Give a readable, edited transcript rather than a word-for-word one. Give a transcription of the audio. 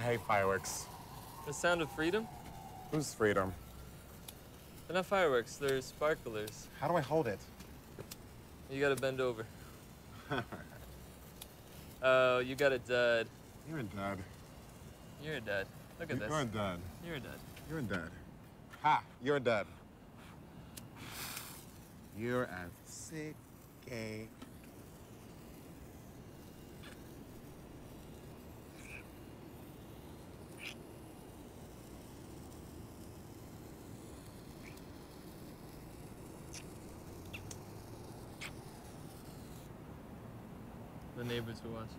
I hate fireworks. The sound of freedom? Who's freedom? They're not fireworks, they're sparklers. How do I hold it? You gotta bend over. Oh, you got a dud. You're a dud. You're a dud. Look at this. You're a dud. You're a dud. You're a dud. Ha! You're a dud. You're a sick gay. The neighbors were watching.